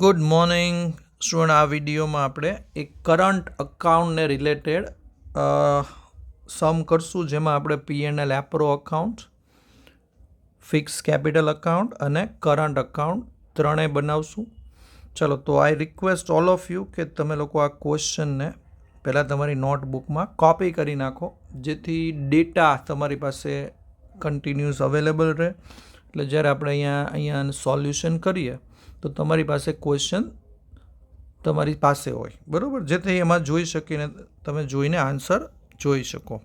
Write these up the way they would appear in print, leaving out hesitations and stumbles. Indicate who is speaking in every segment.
Speaker 1: Good morning student. આ વિડીયોમાં આપણે એક કરંટ અકાઉન્ટને રિલેટેડ સમ કરશું, જેમાં આપણે PNL appro account, fix capital account અને કરંટ અકાઉન્ટ ત્રણેય બનાવશું. ચલો, તો I request all of you કે તમે લોકો આ ક્વેશ્ચનને પહેલાં તમારી નોટબુકમાં કોપી કરી નાખો, જેથી ડેટા તમારી પાસે કન્ટિન્યુઅસ અવેલેબલ રહે. એટલે જ્યારે આપણે અહીંયા સોલ્યુશન કરીએ તો તમારી પાસે ક્વેશ્ચન તમારી પાસે હોય, બરાબર, જેથી એમાં જોઈ શકીને તમે જોઈને આન્સર જોઈ શકો.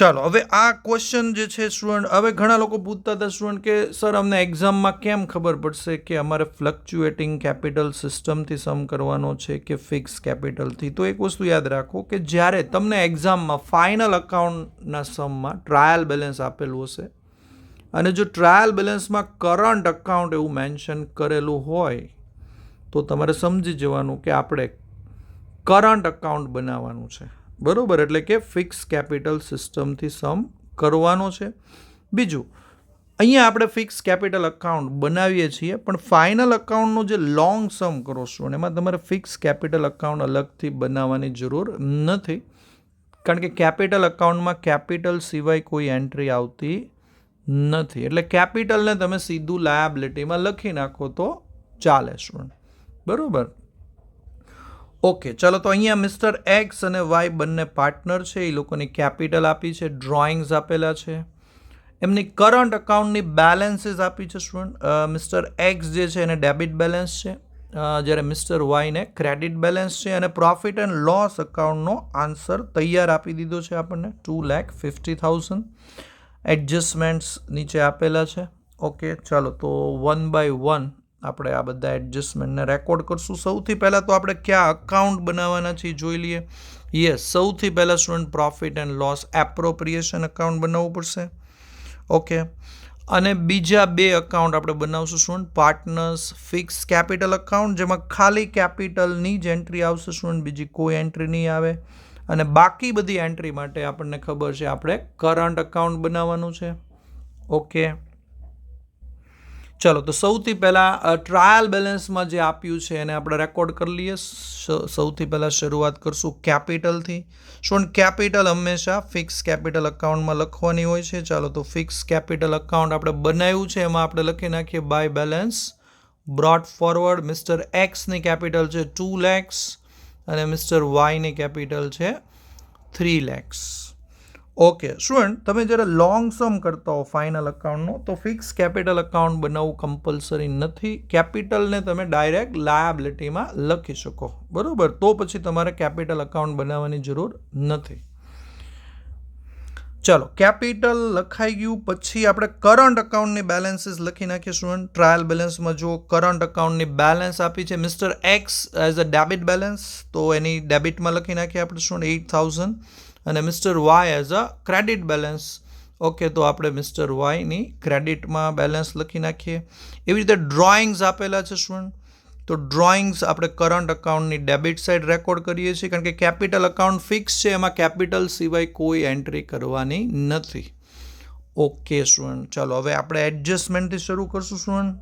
Speaker 1: ચાલો, હવે આ ક્વેશ્ચન જે છે સ્ટુડન્ટ, હવે ઘણા લોકો પૂછતા હતા સ્ટુડન્ટ કે સર અમને એક્ઝામમાં કેમ ખબર પડશે કે અમારે ફ્લક્ચ્યુએટિંગ કેપિટલ સિસ્ટમથી સમ કરવાનો છે કે ફિક્સ કેપિટલથી? તો એક વસ્તુ યાદ રાખો કે જ્યારે તમને એક્ઝામમાં ફાઇનલ અકાઉન્ટના સમમાં ટ્રાયલ બેલેન્સ આપેલું હશે અને જો ટ્રાયલ બેલેન્સમાં કરંટ અકાઉન્ટ એવું મેન્શન કરેલું હોય તો તમારે સમજી જવાનું કે આપણે કરંટ અકાઉન્ટ બનાવવાનું છે, બરાબર, એટલે કે ફિક્સ કેપિટલ સિસ્ટમથી સમ કરવાનો છે. બીજું, અહીંયા આપણે ફિક્સ કેપિટલ અકાઉન્ટ બનાવીએ છીએ, પણ ફાઇનલ અકાઉન્ટનો જે લોંગ સમ કરો છો એમાં તમારે ફિક્સ કેપિટલ અકાઉન્ટ અલગથી બનાવવાની જરૂર નથી, કારણ કે કેપિટલ અકાઉન્ટમાં કેપિટલ સિવાય કોઈ એન્ટ્રી આવતી નથી. એટલે કેપિટલને તમે સીધું લાયાબિલિટીમાં લખી નાખો તો ચાલે સ્ટુડન્ટ, બરાબર. ઓકે, ચાલો, તો અહીંયા મિસ્ટર એક્સ અને વાય બંને પાર્ટનર છે, એ લોકોની કેપિટલ આપી છે, ડ્રોઈંગ્સ આપેલા છે, એમની કરંટ અકાઉન્ટની બેલેન્સીસ આપી છે સ્ટુડન્ટ. મિસ્ટર એક્સ જે છે એને ડેબિટ બેલેન્સ છે, જ્યારે મિસ્ટર વાયને ક્રેડિટ બેલેન્સ છે, અને પ્રોફિટ એન્ડ લોસ અકાઉન્ટનો આન્સર તૈયાર આપી દીધો છે આપણને, 2,50,000. એડજસ્ટમેન્ટ્સ નીચે આપેલા છે. ઓકે, ચાલો, તો 1 by 1 આપણે આ બધા એડજસ્ટમેન્ટને રેકોર્ડ કરશું. સૌથી પહેલાં તો આપણે ક્યાં અકાઉન્ટ બનાવવાના છીએ જોઈ લઈએ. યસ, સૌથી પહેલાં student profit and loss appropriation account બનાવવું પડશે. ઓકે, અને બીજા બે અકાઉન્ટ આપણે બનાવશું student, partners fix capital account, જેમાં ખાલી કેપિટલની જ એન્ટ્રી આવશે સ્ટુડન્ટ, બીજી કોઈ એન્ટ્રી નહીં આવે. અને બાકી બધી એન્ટ્રી માટે આપણને ખબર છે આપણે કરંટ અકાઉન્ટ બનાવવાનું છે. ઓકે, ચલો, તો સૌથી પહેલાં ટ્રાયલ બેલેન્સમાં જે આપ્યું છે એને આપણે રેકોર્ડ કરી લઈએ. સૌથી પહેલાં શરૂઆત કરશું કેપિટલથી. શું કેપિટલ હંમેશા ફિક્સ કેપિટલ અકાઉન્ટમાં લખવાની હોય છે. ચાલો, તો ફિક્સ કેપિટલ અકાઉન્ટ આપણે બનાવ્યું છે, એમાં આપણે લખી નાખીએ by balance brought forward. Mister એક્સની કેપિટલ છે 2 lakhs અને મિસ્ટર વાયની કેપિટલ છે 3 lakhs. ઓકે સ્ટુડન્ટ, તમે જ્યારે લોંગ સમ કરતા હો ફાઇનલ અકાઉન્ટનો તો ફિક્સ કેપિટલ અકાઉન્ટ બનાવવું કમ્પલસરી નથી. કેપિટલને તમે ડાયરેક્ટ લાયાબિલિટીમાં લખી શકો, બરાબર, તો પછી તમારે કેપિટલ અકાઉન્ટ બનાવવાની જરૂર નથી. ચાલો, કેપિટલ લખાઈ ગયું, પછી આપણે કરંટ અકાઉન્ટની બેલેન્સીસ લખી નાખીએ સ્ટુડન્ટ. ટ્રાયલ બેલેન્સમાં જો કરંટ અકાઉન્ટની બેલેન્સ આપી છે mister X as a debit balance, તો એની ડેબિટમાં લખી નાખીએ આપણે સ્ટુડન્ટ 8,000, અને mister Y as a credit balance. Okay, તો આપણે મિસ્ટર વાયની ક્રેડિટમાં બેલેન્સ લખી નાખીએ. એવી રીતે ડ્રોઈંગ્સ આપેલા છે સ્ટુડન્ટ, તો ડ્રોઈંગ્સ આપણે કરંટ અકાઉન્ટની ડેબિટ સાઇડ રેકોર્ડ કરીએ છીએ, કારણ કે કેપિટલ અકાઉન્ટ ફિક્સ છે, એમાં કેપિટલ સિવાય કોઈ એન્ટ્રી કરવાની નથી. ઓકે સ્ટુડન્ટ, ચાલો, હવે આપણે એડજસ્ટમેન્ટથી શરૂ કરશું સ્ટુડન્ટ.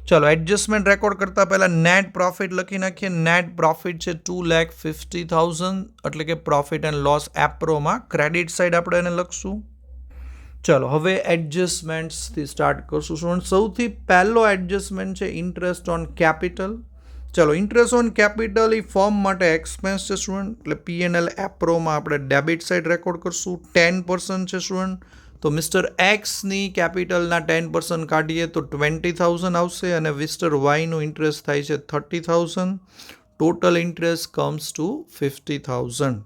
Speaker 1: ચાલો, એડજસ્ટમેન્ટ રેકોર્ડ કરતાં પહેલાં નેટ પ્રોફિટ લખી નાખીએ. નેટ પ્રોફિટ છે 2,50,000, એટલે કે પ્રોફિટ એન્ડ લોસ એપ્રોમાં ક્રેડિટ સાઇડ આપણે એને લખશું. ચલો, હવે એડજસ્ટમેન્ટ્સથી સ્ટાર્ટ કરશું સ્ટુડન્ટ. સૌથી પહેલો એડજસ્ટમેન્ટ છે ઇન્ટરેસ્ટ ઓન કેપિટલ. ચલો, interest on capital A firm માટે એક્સપેન્સ છે સ્ટુડન્ટ, એટલે પીએનએલ એપ્રોમાં આપણે ડેબિટ સાઇડ રેકોર્ડ કરશું. 10% છે સ્ટુડન્ટ, તો મિસ્ટર એક્સની કેપિટલના 10% કાઢીએ તો 20,000 આવશે, અને મિસ્ટર વાયનું ઇન્ટરેસ્ટ થાય છે 30,000. Total interest comes to 50,000.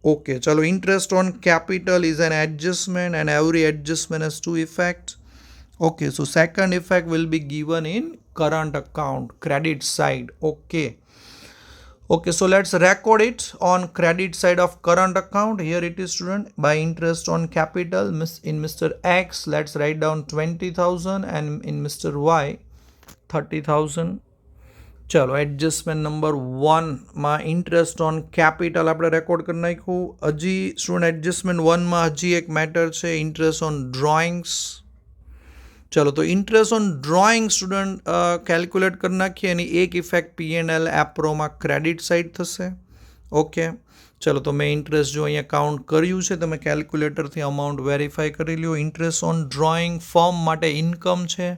Speaker 1: Okay, chalo, interest on capital is an adjustment and every adjustment has two effects. Okay, so second effect will be given in current account, credit side. Okay, so let's record it on credit side of current account. Here it is student, by interest on capital in Mr. X, let's write down 20,000, and in Mr. Y 30,000. ચલો, adjustment number 1માં interest on capital આપણે record કરી નાખ્યું. હજી student adjustment 1માં હજી એક matter છે, interest on drawings. चलो तो interest on drawing student calculate कर नाखीए एनी एक इफेक्ट P&L एप्रो में क्रेडिट साइड थशे ओके चलो तो मैं इंटरेस्ट जो अहींया काउंट कर्युं छे तमे कैलक्युलेटर थी अमाउंट वेरीफाई करी ल्यो इंटरेस्ट ऑन ड्रॉइंग फर्म माटे इनकम छे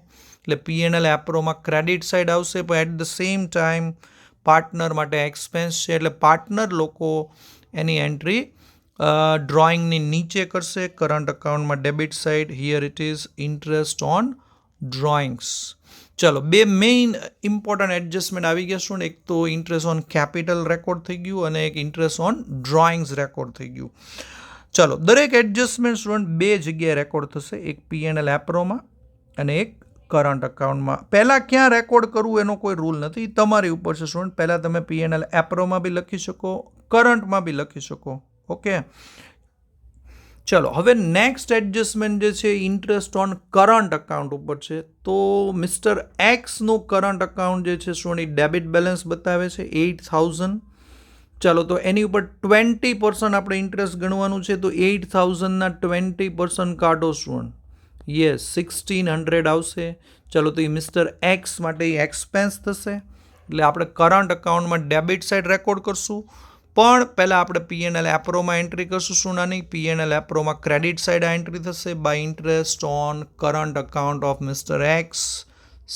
Speaker 1: એટલે P&L એપ્રો માં ક્રેડિટ સાઇડ આવશે પણ at the same time partner માટે એક્સપેન્સ છે એટલે પાર્ટનર લોકો એની એન્ટ્રી ડ્રોઈંગની નીચે કરશે કરંટ અકાઉન્ટમાં debit side here it is interest on drawings ચલો બે મેઇન ઇમ્પોર્ટન્ટ એડજસ્ટમેન્ટ આવી ગયા શું ને એક તો ઇન્ટરેસ્ટ ઓન કેપિટલ રેકોર્ડ થઈ ગયું અને એક ઇન્ટરેસ્ટ ઓન ડ્રોઈંગ્સ રેકોર્ડ થઈ ગયું ચલો દરેક એડજસ્ટમેન્ટ સ્ટુડન્ટ બે જગ્યાએ રેકોર્ડ થશે એક P&L એપ્રોમાં અને એક કરંટ અકાઉન્ટમાં પહેલાં ક્યાં રેકોર્ડ કરવું એનો કોઈ રૂલ નથી તમારી ઉપર છે સ્ટુડન્ટ પહેલાં તમે P&L એપ્રોમાં બી લખી શકો કરંટમાં બી લખી શકો ઓકે ચલો હવે નેક્સ્ટ એડજસ્ટમેન્ટ જે છે ઇન્ટરેસ્ટ ઓન કરંટ અકાઉન્ટ ઉપર છે તો મિસ્ટર એક્સનું કરંટ અકાઉન્ટ જે છે સ્ટુડન્ટ ડેબિટ બેલેન્સ બતાવે છે 8,000 ચાલો તો એની ઉપર 20% આપણે ઇન્ટરેસ્ટ ગણવાનું છે તો 8,000ના 20% કાઢો સ્ટુડન્ટ યસ 1,600 આવશે ચલો તો એ મિસ્ટર એક્સ માટે એક્સપેન્સ થશે એટલે આપણે કરંટ અકાઉન્ટમાં ડેબિટ સાઇડ રેકોર્ડ કરશું પણ પહેલાં આપણે P&L એપ્રોમાં એન્ટ્રી કરશું શું નાની P&L એપ્રોમાં ક્રેડિટ સાઇડ આ એન્ટ્રી થશે by interest on current account of mister X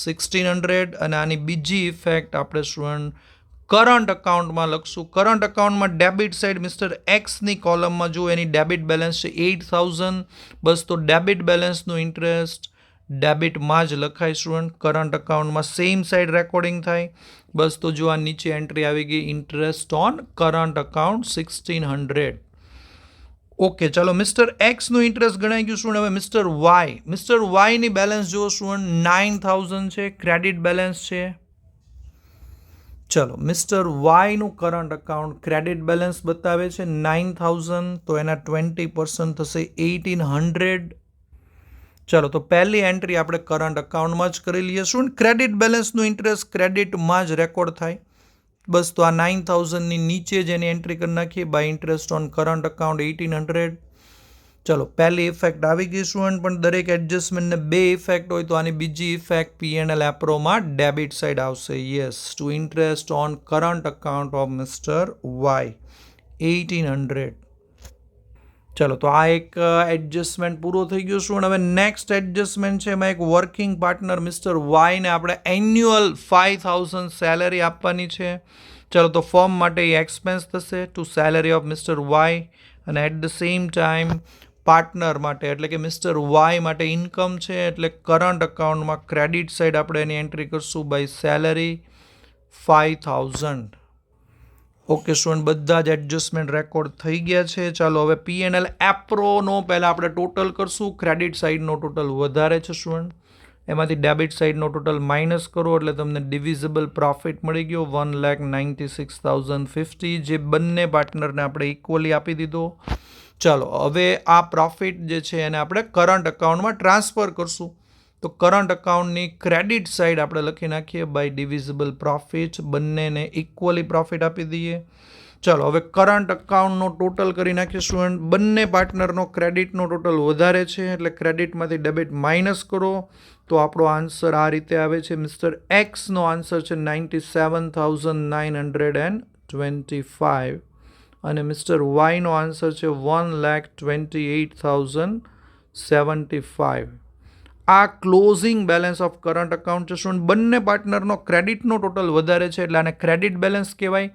Speaker 1: 1,600 અને આની બીજી ઇફેક્ટ આપણે સ્ટુડન્ટ કરંટ અકાઉન્ટમાં લખશું કરંટ અકાઉન્ટમાં ડેબિટ સાઇડ મિસ્ટર એક્સની કોલમમાં જો એની ડેબિટ બેલેન્સ છે 8,000 બસ તો ડેબિટ બેલેન્સનું ઇન્ટરેસ્ટ ડેબિટમાં જ લખાય સ્ટુડન્ટ કરંટ અકાઉન્ટમાં સેમ સાઇડ રેકોર્ડિંગ થાય બસ તો જો આ નીચે એન્ટ્રી આવી ગઈ interest on current account 1,600 okay ચાલો મિસ્ટર એક્સનું ઇન્ટરેસ્ટ ગણાઈ ગયું સ્ટુડન્ટ હવે મિસ્ટર વાયની બેલેન્સ જો સ્ટુડન્ટ 9,000 છે ક્રેડિટ બેલેન્સ છે ચલો મિસ્ટર વાયનું કરંટ અકાઉન્ટ ક્રેડિટ બેલેન્સ બતાવે છે 9,000 તો એના 20% થશે 1,800 ચલો તો પહેલી એન્ટ્રી આપણે કરંટ અકાઉન્ટમાં જ કરી લઈએ શું ક્રેડિટ બેલેન્સનું ઇન્ટરેસ્ટ ક્રેડિટમાં જ રેકોર્ડ થાય બસ તો આ 9,000ની નીચે જ એની એન્ટ્રી કરી નાખીએ by interest on current account 1,800 ચલો પહેલી ઇફેક્ટ આવી ગઈ સ્ટુડન્ટ પણ દરેક એડજસ્ટમેન્ટને બે ઇફેક્ટ હોય તો આની બીજી ઇફેક્ટ P&L એપ્રોમાં ડેબિટ સાઇડ આવશે yes to interest on current account of mister Y 1,800 ચલો તો આ એક એડજસ્ટમેન્ટ પૂરો થઈ ગયો શું હવે નેક્સ્ટ એડજસ્ટમેન્ટ છે એમાં એક વર્કિંગ પાર્ટનર મિસ્ટર વાયને આપણે એન્યુઅલ 5,000 સેલેરી આપવાની છે ચલો તો ફર્મ માટે એ એક્સપેન્સ થશે to salary of mister Y અને at the same time partner માટે એટલે કે મિસ્ટર વાય માટે ઇન્કમ છે એટલે કરંટ અકાઉન્ટમાં ક્રેડિટ સાઇડ આપણે એની એન્ટ્રી કરશું બાય સેલેરી 5,000 ઓકે સ્ટુડન્ટ બધા જ એડજસ્ટમેન્ટ રેકોર્ડ થઈ ગયા છે ચાલો હવે P&L એપ્રોનો પહેલાં આપણે ટોટલ કરશું ક્રેડિટ સાઇડનો ટોટલ વધારે છે સ્ટુડન્ટ એમાંથી ડેબિટ સાઇડનો ટોટલ માઇનસ કરો એટલે તમને ડિવિઝિબલ પ્રોફિટ મળી ગયો 1,96,050 જે બંને પાર્ટનરને આપણે ઇક્વલી આપી દીધો ચાલો હવે આ પ્રોફિટ જે છે એને આપણે કરંટ અકાઉન્ટમાં ટ્રાન્સફર કરશું તો કરંટ અકાઉન્ટની ક્રેડિટ સાઇડ આપણે લખી નાખીએ બાય ડિવિઝિબલ પ્રોફિટ બંનેને ઇક્વલી પ્રોફિટ આપી દઈએ ચાલો હવે કરંટ અકાઉન્ટનો ટોટલ કરી નાખીએ સ્ટુડન્ટ બંને પાર્ટનરનો ક્રેડિટનો ટોટલ વધારે છે એટલે ક્રેડિટમાંથી ડેબિટ માઇનસ કરો તો આપણો આન્સર આ રીતે આવે છે મિસ્ટર એક્સનો આન્સર છે 97,925 અને મિસ્ટર વાયનો આન્સર છે 1,28,075 આ closing balance of current account છે સ્ટુડન્ટ બંને પાર્ટનરનો ક્રેડિટનો ટોટલ વધારે છે એટલે આને ક્રેડિટ બેલેન્સ કહેવાય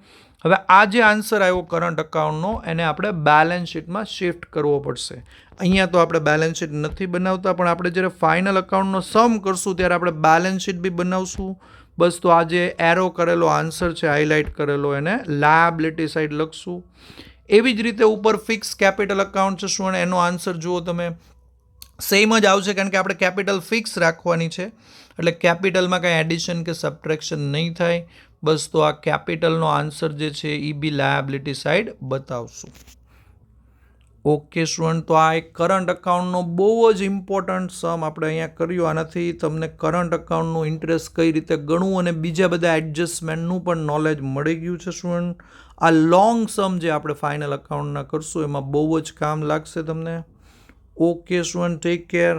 Speaker 1: હવે આ જે આન્સર આવ્યો કરંટ અકાઉન્ટનો એને આપણે બેલેન્સ શીટમાં શિફ્ટ કરવો પડશે અહીંયા તો આપણે બેલેન્સ શીટ નથી બનાવતા પણ આપણે જ્યારે ફાઇનલ અકાઉન્ટનો સમ કરશું ત્યારે આપણે બેલેન્સ શીટ બી બનાવશું બસ તો આ જે એરો કરેલો આન્સર છે હાઇલાઇટ કરેલો એને લાયબિલિટી સાઇડ લખશું એવી જ રીતે ઉપર ફિક્સ કેપિટલ અકાઉન્ટ છે શું એનો આન્સર જુઓ તમે સેમ જ આવશે કારણ કે આપણે કેપિટલ ફિક્સ રાખવાની છે એટલે કેપિટલમાં કાંઈ એડિશન કે સબટ્રેક્શન નહીં થાય બસ તો આ કેપિટલનો આન્સર જે છે એ બી લાયબિલિટી સાઇડ બતાવશું ઓકે સ્ટુડન્ટ તો આ એક કરંટ અકાઉન્ટનો બહુ જ ઇમ્પોર્ટન્ટ સમ આપણે અહીંયા કર્યું આનાથી તમને કરંટ અકાઉન્ટનું ઇન્ટરેસ્ટ કઈ રીતે ગણવું અને બીજા બધા એડજસ્ટમેન્ટનું પણ નોલેજ મળી ગયું છે સ્ટુડન્ટ આ લોંગ સમ જે આપણે ફાઇનલ અકાઉન્ટના કરશું એમાં બહુ જ કામ લાગશે તમને ઓકે સ્ટુડન્ટ ટેક કેર